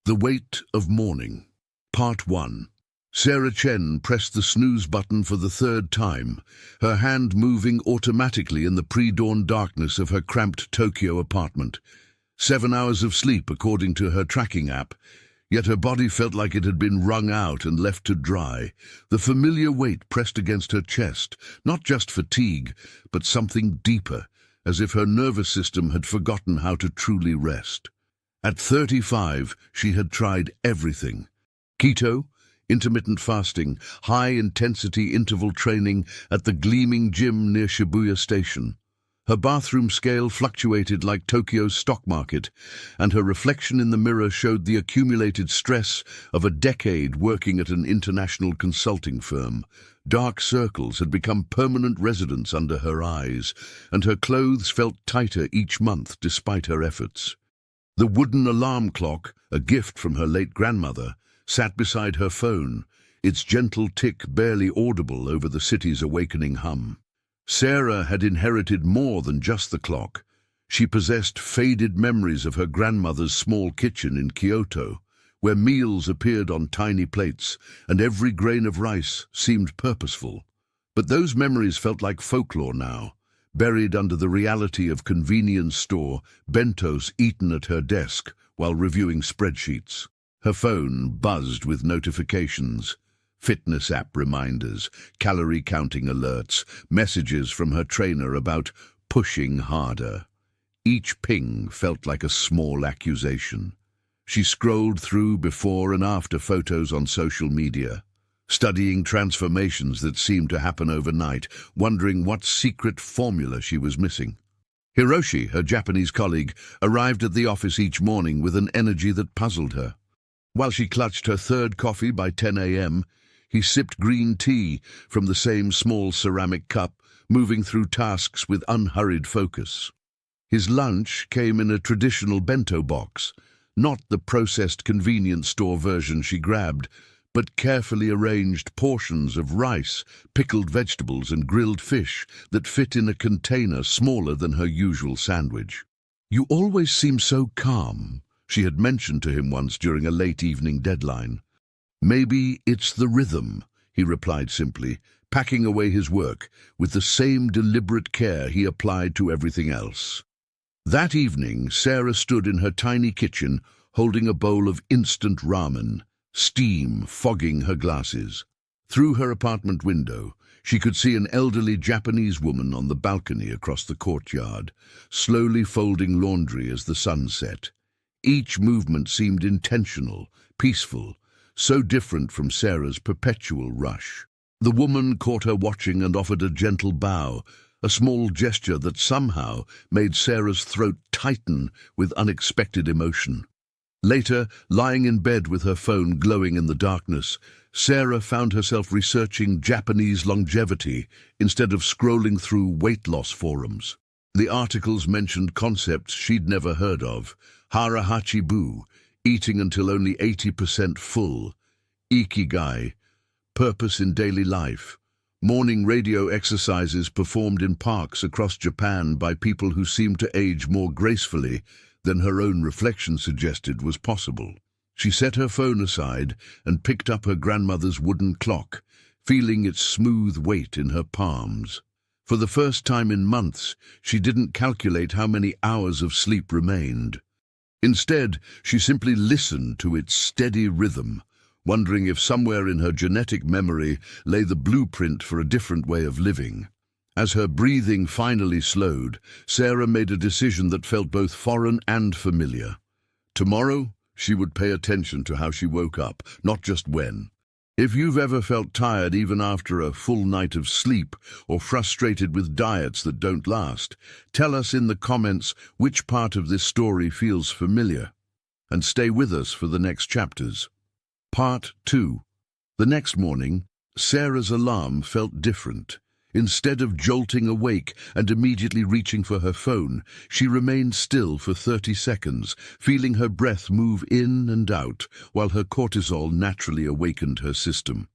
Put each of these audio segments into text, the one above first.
The Weight of Morning. Part 1. Sarah Chen pressed the snooze button for the third time, her hand moving automatically in the pre-dawn darkness of her cramped Tokyo apartment. 7 hours of sleep, according to her tracking app, yet her body felt like it had been wrung out and left to dry. The familiar weight pressed against her chest, not just fatigue, but something deeper, as if her nervous system had forgotten how to truly rest. At 35, she had tried everything. Keto, intermittent fasting, high-intensity interval training at the gleaming gym near Shibuya Station. Her bathroom scale fluctuated like Tokyo's stock market, and her reflection in the mirror showed the accumulated stress of a decade working at an international consulting firm. Dark circles had become permanent residents under her eyes, and her clothes felt tighter each month despite her efforts. The wooden alarm clock, a gift from her late grandmother, sat beside her phone, its gentle tick barely audible over the city's awakening hum. Sarah had inherited more than just the clock. She possessed faded memories of her grandmother's small kitchen in Kyoto, where meals appeared on tiny plates and every grain of rice seemed purposeful. But those memories felt like folklore now, buried under the reality of convenience store bentos eaten at her desk while reviewing spreadsheets. Her phone buzzed with notifications, fitness app reminders, calorie counting alerts, messages from her trainer about pushing harder. Each ping felt like a small accusation. She scrolled through before and after photos on social media, studying transformations that seemed to happen overnight, wondering what secret formula she was missing. Hiroshi, her Japanese colleague, arrived at the office each morning with an energy that puzzled her. While she clutched her third coffee by 10 a.m., he sipped green tea from the same small ceramic cup, moving through tasks with unhurried focus. His lunch came in a traditional bento box, not the processed convenience store version she grabbed, but carefully arranged portions of rice, pickled vegetables and grilled fish that fit in a container smaller than her usual sandwich. "You always seem so calm," she had mentioned to him once during a late evening deadline. "Maybe it's the rhythm," he replied simply, packing away his work with the same deliberate care he applied to everything else. That evening, Sarah stood in her tiny kitchen holding a bowl of instant ramen, steam fogging her glasses. Through her apartment window, she could see an elderly Japanese woman on the balcony across the courtyard, slowly folding laundry as the sun set. Each movement seemed intentional, peaceful, so different from Sarah's perpetual rush. The woman caught her watching and offered a gentle bow, a small gesture that somehow made Sarah's throat tighten with unexpected emotion. Later, lying in bed with her phone glowing in the darkness, Sarah found herself researching Japanese longevity instead of scrolling through weight loss forums. The articles mentioned concepts she'd never heard of: hara-hachi-bu, eating until only 80% full; ikigai, purpose in daily life; morning radio exercises performed in parks across Japan by people who seemed to age more gracefully than her own reflection suggested was possible. She set her phone aside and picked up her grandmother's wooden clock, feeling its smooth weight in her palms. For the first time in months, she didn't calculate how many hours of sleep remained. Instead, she simply listened to its steady rhythm, wondering if somewhere in her genetic memory lay the blueprint for a different way of living. As her breathing finally slowed, Sarah made a decision that felt both foreign and familiar. Tomorrow, she would pay attention to how she woke up, not just when. If you've ever felt tired even after a full night of sleep, or frustrated with diets that don't last, tell us in the comments which part of this story feels familiar. And stay with us for the next chapters. Part 2. The next morning, Sarah's alarm felt different. Instead of jolting awake and immediately reaching for her phone, she remained still for 30 seconds, feeling her breath move in and out while her cortisol naturally awakened her system.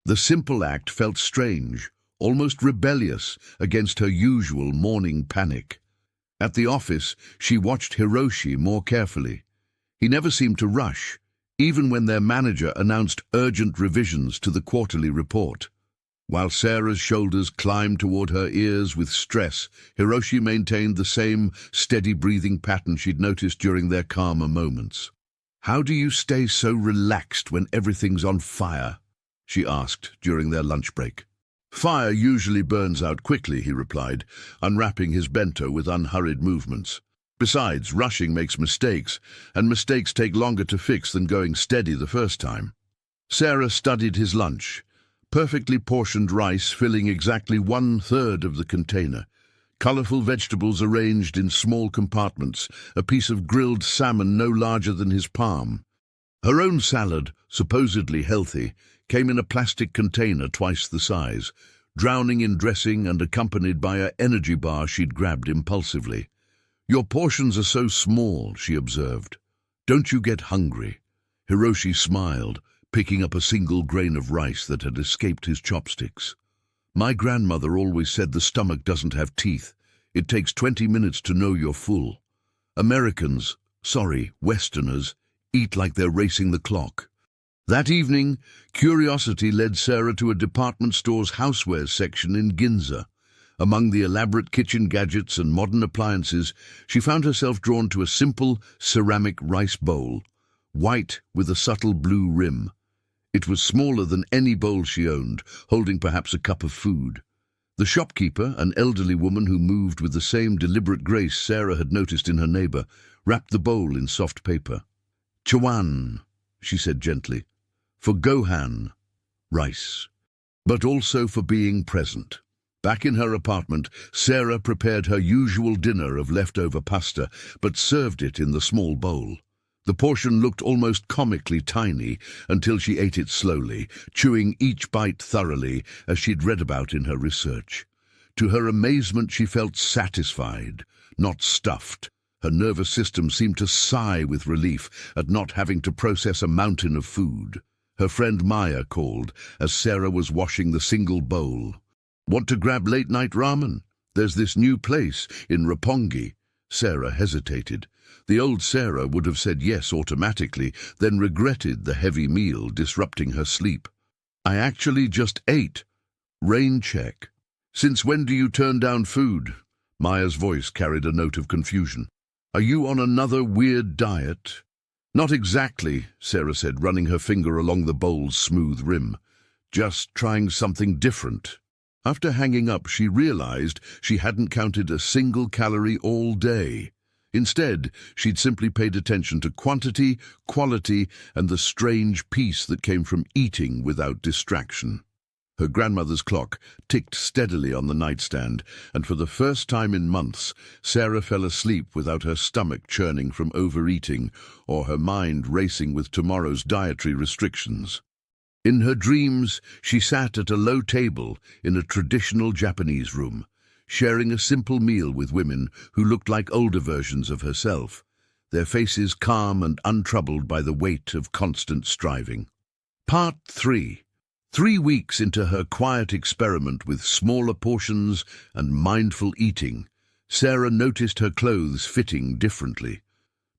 The simple act felt strange, almost rebellious against her usual morning panic. At the office, she watched Hiroshi more carefully. He never seemed to rush. even when their manager announced urgent revisions to the quarterly report. While Sarah's shoulders climbed toward her ears with stress, Hiroshi maintained the same steady breathing pattern she'd noticed during their calmer moments. "How do you stay so relaxed when everything's on fire?" she asked during their lunch break. "Fire usually burns out quickly," he replied, unwrapping his bento with unhurried movements. "Besides, rushing makes mistakes, and mistakes take longer to fix than going steady the first time." Sarah studied his lunch. Perfectly portioned rice filling exactly 1/3 of the container. Colorful vegetables arranged in small compartments, a piece of grilled salmon no larger than his palm. Her own salad, supposedly healthy, came in a plastic container twice the size, drowning in dressing and accompanied by an energy bar she'd grabbed impulsively. "Your portions are so small," she observed. "Don't you get hungry?" Hiroshi smiled, picking up a single grain of rice that had escaped his chopsticks. "My grandmother always said the stomach doesn't have teeth. It takes 20 minutes to know you're full. Westerners, eat like they're racing the clock." That evening, curiosity led Sarah to a department store's housewares section in Ginza. Among the elaborate kitchen gadgets and modern appliances, she found herself drawn to a simple ceramic rice bowl, white with a subtle blue rim. It was smaller than any bowl she owned, holding perhaps a cup of food. The shopkeeper, an elderly woman who moved with the same deliberate grace Sarah had noticed in her neighbor, wrapped the bowl in soft paper. "Chawan," she said gently, "for Gohan, rice, but also for being present." Back in her apartment, Sarah prepared her usual dinner of leftover pasta, but served it in the small bowl. The portion looked almost comically tiny until she ate it slowly, chewing each bite thoroughly as she'd read about in her research. To her amazement, she felt satisfied, not stuffed. Her nervous system seemed to sigh with relief at not having to process a mountain of food. Her friend Maya called as Sarah was washing the single bowl. "Want to grab late-night ramen? There's this new place in Roppongi." Sarah hesitated. The old Sarah would have said yes automatically, then regretted the heavy meal disrupting her sleep. "I actually just ate." "Rain check." "Since when do you turn down food?" Maya's voice carried a note of confusion. "Are you on another weird diet?" "Not exactly," Sarah said, running her finger along the bowl's smooth rim. "Just trying something different." After hanging up, she realized she hadn't counted a single calorie all day. Instead, she'd simply paid attention to quantity, quality, and the strange peace that came from eating without distraction. Her grandmother's clock ticked steadily on the nightstand, and for the first time in months, Sarah fell asleep without her stomach churning from overeating or her mind racing with tomorrow's dietary restrictions. In her dreams, she sat at a low table in a traditional Japanese room, sharing a simple meal with women who looked like older versions of herself, their faces calm and untroubled by the weight of constant striving. Part 3. 3 weeks into her quiet experiment with smaller portions and mindful eating, Sarah noticed her clothes fitting differently.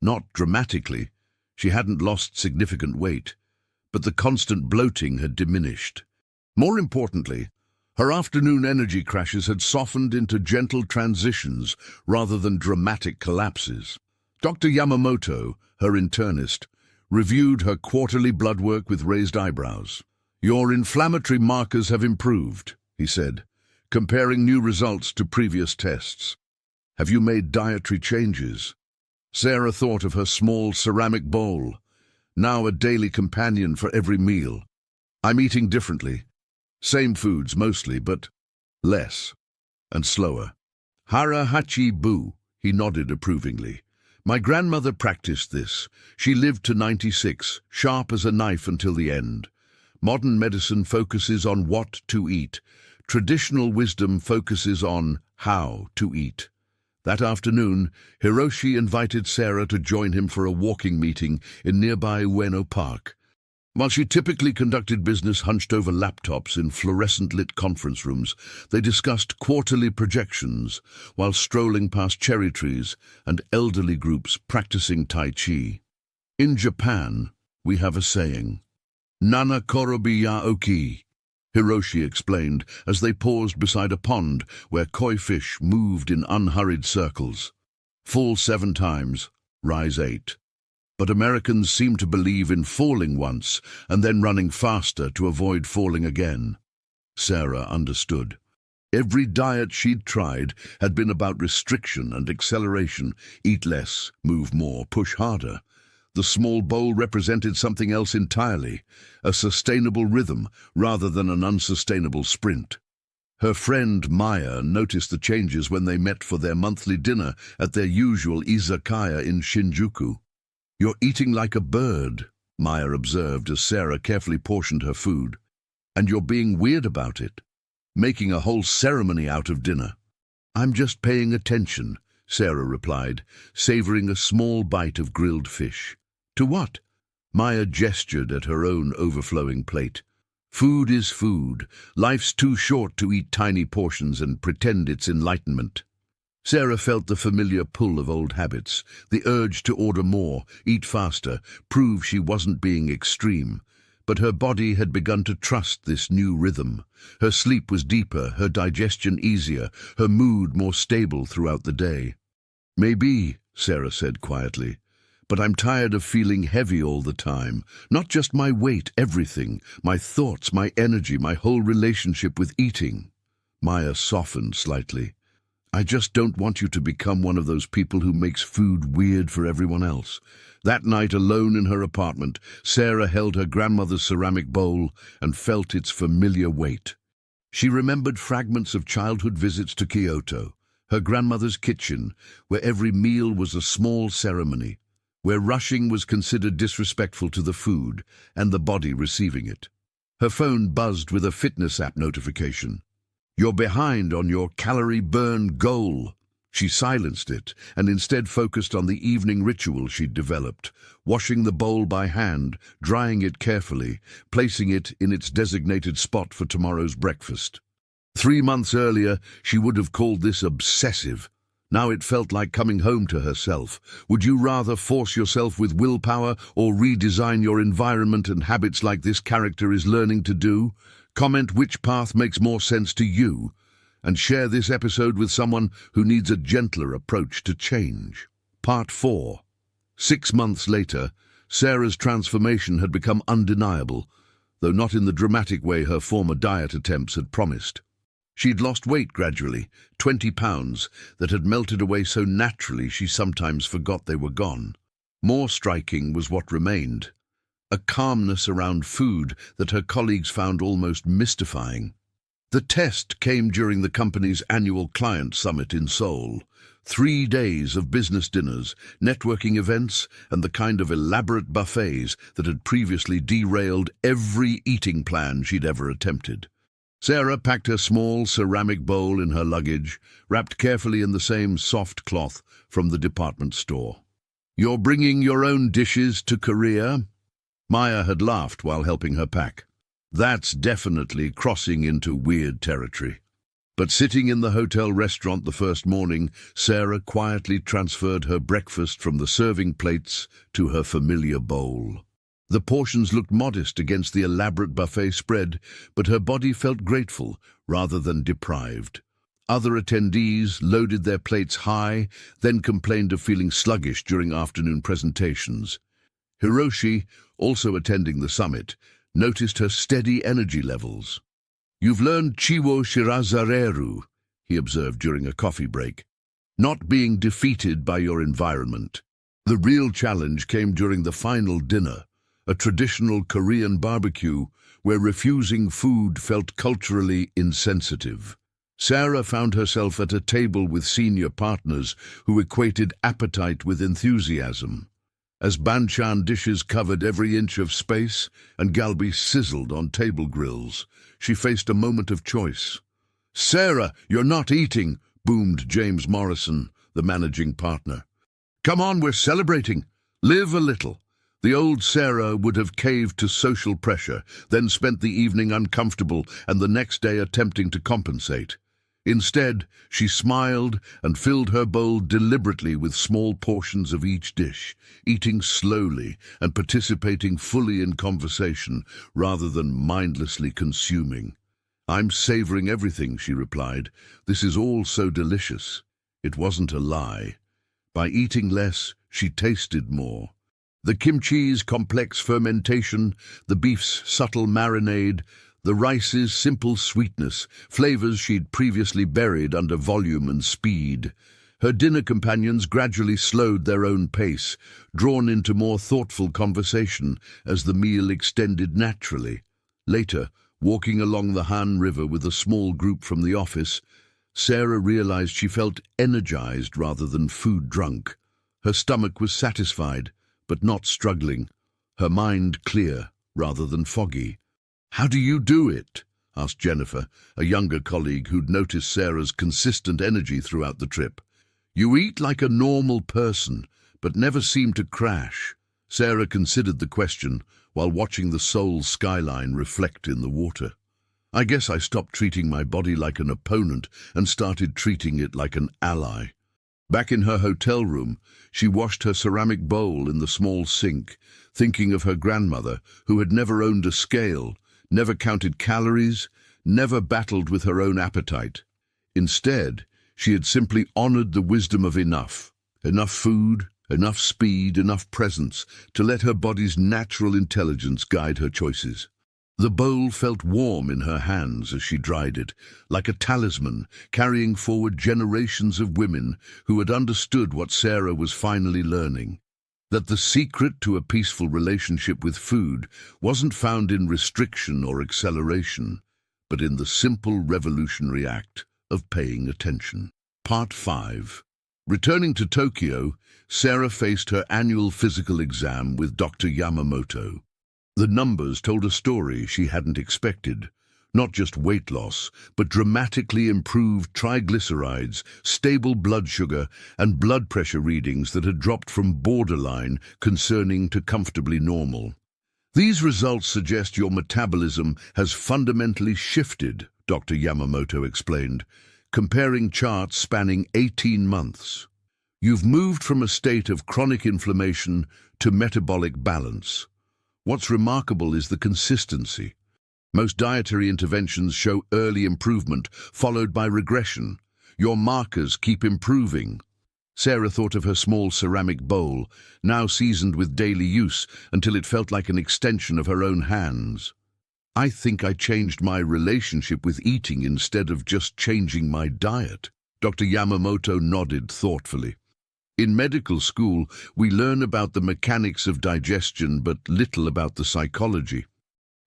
Not dramatically, she hadn't lost significant weight, but the constant bloating had diminished. More importantly, her afternoon energy crashes had softened into gentle transitions rather than dramatic collapses. Dr. Yamamoto, her internist, reviewed her quarterly blood work with raised eyebrows. "Your inflammatory markers have improved," he said, comparing new results to previous tests. "Have you made dietary changes?" Sarah thought of her small ceramic bowl, now a daily companion for every meal. "I'm eating differently. Same foods mostly, but less and slower." "Hara hachi bu," he nodded approvingly. "My grandmother practiced this. She lived to 96, sharp as a knife until the end. Modern medicine focuses on what to eat. Traditional wisdom focuses on how to eat." That afternoon, Hiroshi invited Sarah to join him for a walking meeting in nearby Ueno Park. While she typically conducted business hunched over laptops in fluorescent-lit conference rooms, they discussed quarterly projections while strolling past cherry trees and elderly groups practicing Tai Chi. In Japan, We have a saying. Nana korobi ya oki, Hiroshi explained as they paused beside a pond where koi fish moved in unhurried circles. Fall 7 times, rise 8. But Americans seem to believe in falling once and then running faster to avoid falling again. Sarah understood. Every diet she'd tried had been about restriction and acceleration. Eat less, move more, push harder. The small bowl represented something else entirely, a sustainable rhythm rather than an unsustainable sprint. Her friend Maya noticed the changes when they met for their monthly dinner at their usual izakaya in Shinjuku. "You're eating like a bird," Maya observed as Sarah carefully portioned her food. "And you're being weird about it, making a whole ceremony out of dinner." "I'm just paying attention," Sarah replied, savoring a small bite of grilled fish. "To what?" Maya gestured at her own overflowing plate. "Food is food. Life's too short to eat tiny portions and pretend it's enlightenment." Sarah felt the familiar pull of old habits, the urge to order more, eat faster, prove she wasn't being extreme. But her body had begun to trust this new rhythm. Her sleep was deeper, her digestion easier, her mood more stable throughout the day. "Maybe," Sarah said quietly, "but I'm tired of feeling heavy all the time. Not just my weight, everything. My thoughts, my energy, my whole relationship with eating." Maya softened slightly. "I just don't want you to become one of those people who makes food weird for everyone else." That night, alone in her apartment, Sarah held her grandmother's ceramic bowl and felt its familiar weight. She remembered fragments of childhood visits to Kyoto, her grandmother's kitchen, where every meal was a small ceremony, where rushing was considered disrespectful to the food and the body receiving it. Her phone buzzed with a fitness app notification. "You're behind on your calorie burn goal." She silenced it and instead focused on the evening ritual she'd developed, washing the bowl by hand, drying it carefully, placing it in its designated spot for tomorrow's breakfast. 3 months earlier, she would have called this obsessive. Now it felt like coming home to herself. Would you rather force yourself with willpower or redesign your environment and habits like this character is learning to do? Comment which path makes more sense to you, and share this episode with someone who needs a gentler approach to change. Part 4. 6 months later, Sarah's transformation had become undeniable, though not in the dramatic way her former diet attempts had promised. She'd lost weight gradually, 20 pounds, that had melted away so naturally she sometimes forgot they were gone. More striking was what remained, a calmness around food that her colleagues found almost mystifying. The test came during the company's annual client summit in Seoul. 3 days of business dinners, networking events, and the kind of elaborate buffets that had previously derailed every eating plan she'd ever attempted. Sarah packed her small ceramic bowl in her luggage, wrapped carefully in the same soft cloth from the department store. "You're bringing your own dishes to Korea?" Maya had laughed while helping her pack. "That's definitely crossing into weird territory." But sitting in the hotel restaurant the first morning, Sarah quietly transferred her breakfast from the serving plates to her familiar bowl. The portions looked modest against the elaborate buffet spread, but her body felt grateful rather than deprived. Other attendees loaded their plates high, then complained of feeling sluggish during afternoon presentations. Hiroshi, also attending the summit, noticed her steady energy levels. "You've learned Chiwo Shirazareru," he observed during a coffee break. "Not being defeated by your environment." The real challenge came during the final dinner, a traditional Korean barbecue where refusing food felt culturally insensitive. Sarah found herself at a table with senior partners who equated appetite with enthusiasm. As banchan dishes covered every inch of space and galbi sizzled on table grills, she faced a moment of choice. "Sarah, you're not eating," boomed James Morrison, the managing partner. "Come on, we're celebrating. Live a little." The old Sarah would have caved to social pressure, then spent the evening uncomfortable and the next day attempting to compensate. Instead, she smiled and filled her bowl deliberately with small portions of each dish, eating slowly and participating fully in conversation rather than mindlessly consuming. "I'm savoring everything," she replied. "This is all so delicious." It wasn't a lie. By eating less, she tasted more. The kimchi's complex fermentation, the beef's subtle marinade, the rice's simple sweetness, flavors she'd previously buried under volume and speed. Her dinner companions gradually slowed their own pace, drawn into more thoughtful conversation as the meal extended naturally. Later, walking along the Han River with a small group from the office, Sarah realized she felt energized rather than food-drunk. Her stomach was satisfied, but not struggling. Her mind clear rather than foggy. "How do you do it?" asked Jennifer, a younger colleague who'd noticed Sarah's consistent energy throughout the trip. "You eat like a normal person, but never seem to crash." Sarah considered the question while watching the Seoul skyline reflect in the water. "I guess I stopped treating my body like an opponent and started treating it like an ally." Back in her hotel room, she washed her ceramic bowl in the small sink, thinking of her grandmother, who had never owned a scale, never counted calories, never battled with her own appetite. Instead, she had simply honored the wisdom of enough food, enough speed, enough presence to let her body's natural intelligence guide her choices. The bowl felt warm in her hands as she dried it, like a talisman carrying forward generations of women who had understood what Sarah was finally learning. That the secret to a peaceful relationship with food wasn't found in restriction or acceleration, but in the simple revolutionary act of paying attention. Part 5. Returning to Tokyo, Sarah faced her annual physical exam with Dr. Yamamoto. The numbers told a story she hadn't expected. Not just weight loss, but dramatically improved triglycerides, stable blood sugar, and blood pressure readings that had dropped from borderline concerning to comfortably normal. "These results suggest your metabolism has fundamentally shifted," Dr. Yamamoto explained, comparing charts spanning 18 months. "You've moved from a state of chronic inflammation to metabolic balance. What's remarkable is the consistency. Most dietary interventions show early improvement, followed by regression. Your markers keep improving." Sarah thought of her small ceramic bowl, now seasoned with daily use, until it felt like an extension of her own hands. "I think I changed my relationship with eating instead of just changing my diet." Dr. Yamamoto nodded thoughtfully. "In medical school, we learn about the mechanics of digestion, but little about the psychology.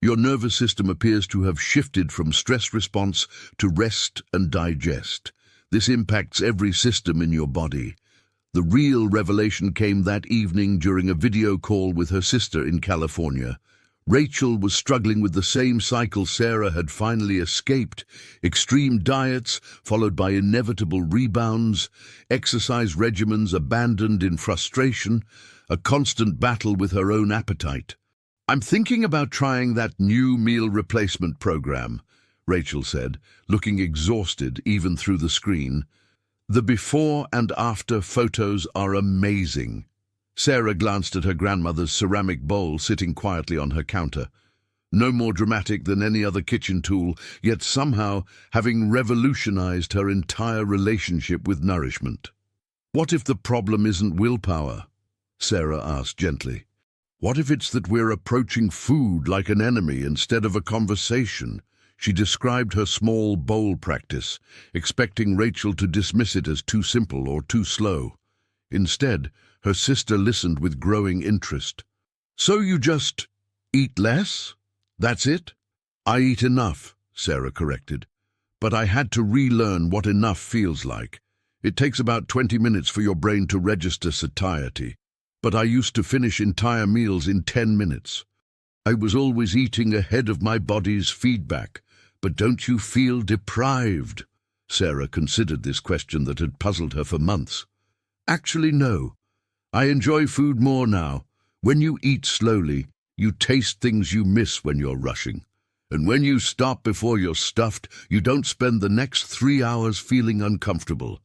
Your nervous system appears to have shifted from stress response to rest and digest. This impacts every system in your body." The real revelation came that evening during a video call with her sister in California. Rachel was struggling with the same cycle Sarah had finally escaped: extreme diets, followed by inevitable rebounds, exercise regimens abandoned in frustration, a constant battle with her own appetite. "I'm thinking about trying that new meal replacement program," Rachel said, looking exhausted even through the screen. "The before and after photos are amazing." Sarah glanced at her grandmother's ceramic bowl sitting quietly on her counter. No more dramatic than any other kitchen tool, yet somehow having revolutionized her entire relationship with nourishment. "What if the problem isn't willpower?" Sarah asked gently. "What if it's that we're approaching food like an enemy instead of a conversation?" She described her small bowl practice, expecting Rachel to dismiss it as too simple or too slow. Instead, her sister listened with growing interest. "So you just eat less? That's it?" "I eat enough," Sarah corrected. "But I had to relearn what enough feels like. It takes about 20 minutes for your brain to register satiety. But I used to finish entire meals in 10 minutes. I was always eating ahead of my body's feedback. But don't you feel deprived?" Sarah considered this question that had puzzled her for months. "Actually, no. I enjoy food more now. When you eat slowly, you taste things you miss when you're rushing. And when you stop before you're stuffed, you don't spend the next 3 hours feeling uncomfortable.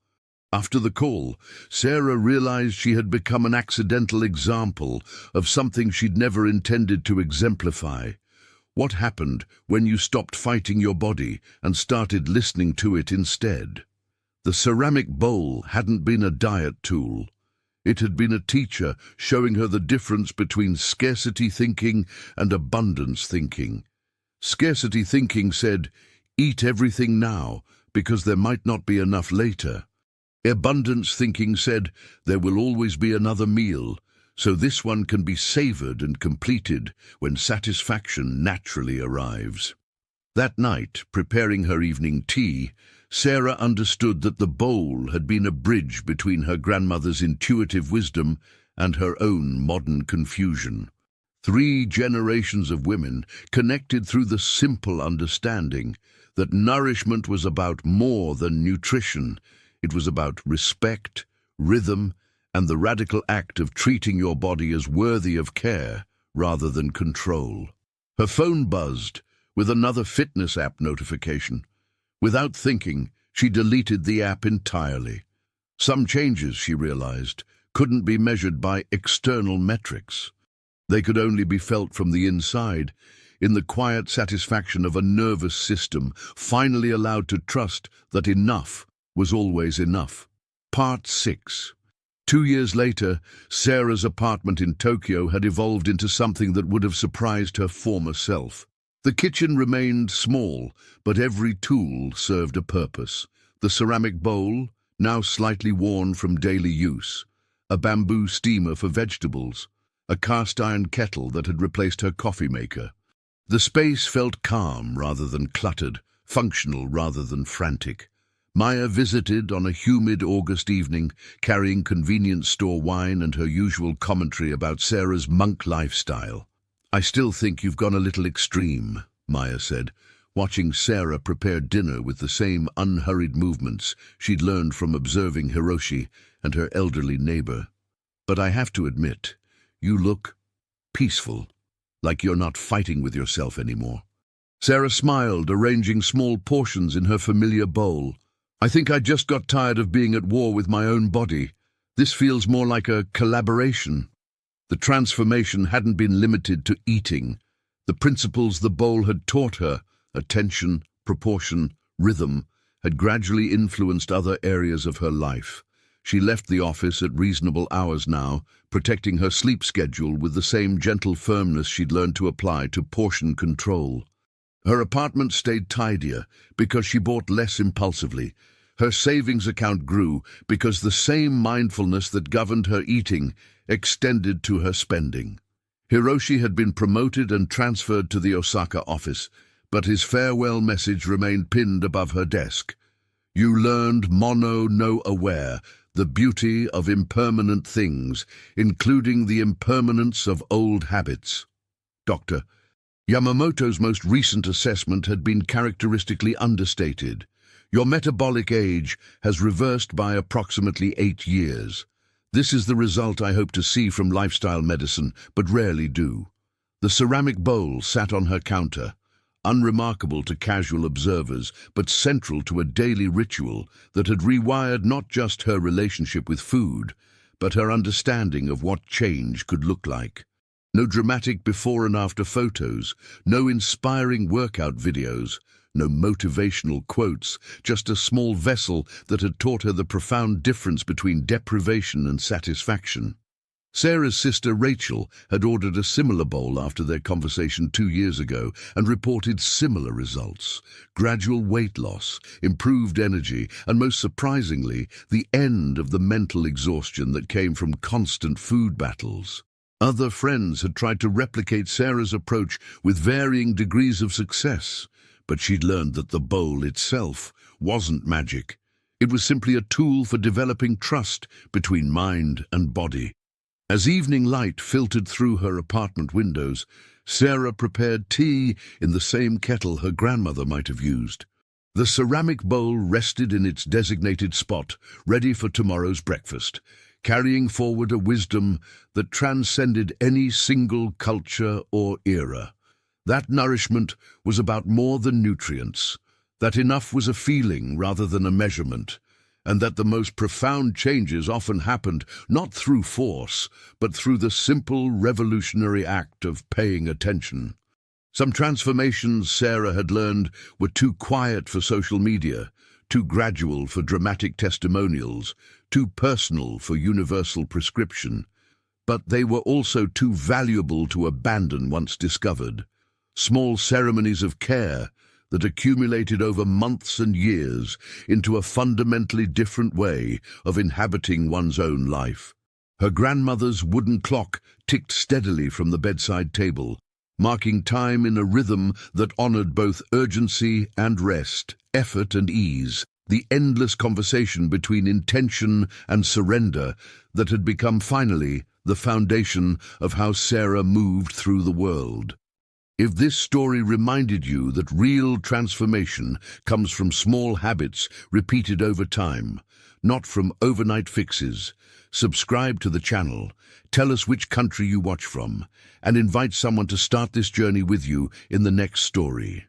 After the call, Sarah realized she had become an accidental example of something she'd never intended to exemplify. What happened when you stopped fighting your body and started listening to it instead? The ceramic bowl hadn't been a diet tool. It had been a teacher showing her the difference between scarcity thinking and abundance thinking. Scarcity thinking said, eat everything now because there might not be enough later. Abundance thinking said, there will always be another meal, so this one can be savored and completed when satisfaction naturally arrives. That night, preparing her evening tea, Sarah understood that the bowl had been a bridge between her grandmother's intuitive wisdom and her own modern confusion. 3 generations of women connected through the simple understanding that nourishment was about more than nutrition. It was about respect, rhythm, and the radical act of treating your body as worthy of care rather than control. Her phone buzzed with another fitness app notification. Without thinking, she deleted the app entirely. Some changes, she realized, couldn't be measured by external metrics. They could only be felt from the inside, in the quiet satisfaction of a nervous system finally allowed to trust that enough was always enough. Part 6. 2 years later, Sarah's apartment in Tokyo had evolved into something that would have surprised her former self. The kitchen remained small, but every tool served a purpose. The ceramic bowl, now slightly worn from daily use, a bamboo steamer for vegetables, a cast-iron kettle that had replaced her coffee maker. The space felt calm rather than cluttered, functional rather than frantic. Maya visited on a humid August evening, carrying convenience store wine and her usual commentary about Sarah's monk lifestyle. "I still think you've gone a little extreme," Maya said, watching Sarah prepare dinner with the same unhurried movements she'd learned from observing Hiroshi and her elderly neighbor. "But I have to admit, you look peaceful, like you're not fighting with yourself anymore." Sarah smiled, arranging small portions in her familiar bowl. "I think I just got tired of being at war with my own body. This feels more like a collaboration." The transformation hadn't been limited to eating. The principles the bowl had taught her, attention, proportion, rhythm, had gradually influenced other areas of her life. She left the office at reasonable hours now, protecting her sleep schedule with the same gentle firmness she'd learned to apply to portion control. Her apartment stayed tidier because she bought less impulsively. Her savings account grew because the same mindfulness that governed her eating extended to her spending. Hiroshi had been promoted and transferred to the Osaka office, but his farewell message remained pinned above her desk. "You learned mono no aware, the beauty of impermanent things, including the impermanence of old habits." Dr. Yamamoto's most recent assessment had been characteristically understated. "Your metabolic age has reversed by approximately 8 years. This is the result I hope to see from lifestyle medicine, but rarely do." The ceramic bowl sat on her counter, unremarkable to casual observers, but central to a daily ritual that had rewired not just her relationship with food, but her understanding of what change could look like. No dramatic before and after photos, no inspiring workout videos, no motivational quotes, just a small vessel that had taught her the profound difference between deprivation and satisfaction. Sarah's sister Rachel had ordered a similar bowl after their conversation 2 years ago and reported similar results: gradual weight loss, improved energy, and most surprisingly, the end of the mental exhaustion that came from constant food battles. Other friends had tried to replicate Sarah's approach with varying degrees of success, but she'd learned that the bowl itself wasn't magic. It was simply a tool for developing trust between mind and body. As evening light filtered through her apartment windows, Sarah prepared tea in the same kettle her grandmother might have used. The ceramic bowl rested in its designated spot, ready for tomorrow's breakfast, carrying forward a wisdom that transcended any single culture or era. That nourishment was about more than nutrients, that enough was a feeling rather than a measurement, and that the most profound changes often happened not through force, but through the simple revolutionary act of paying attention. Some transformations Sarah had learned were too quiet for social media, too gradual for dramatic testimonials, too personal for universal prescription. But they were also too valuable to abandon once discovered. Small ceremonies of care that accumulated over months and years into a fundamentally different way of inhabiting one's own life. Her grandmother's wooden clock ticked steadily from the bedside table, marking time in a rhythm that honored both urgency and rest, effort and ease, the endless conversation between intention and surrender that had become finally the foundation of how Sarah moved through the world. If this story reminded you that real transformation comes from small habits repeated over time, not from overnight fixes, subscribe to the channel, tell us which country you watch from, and invite someone to start this journey with you in the next story.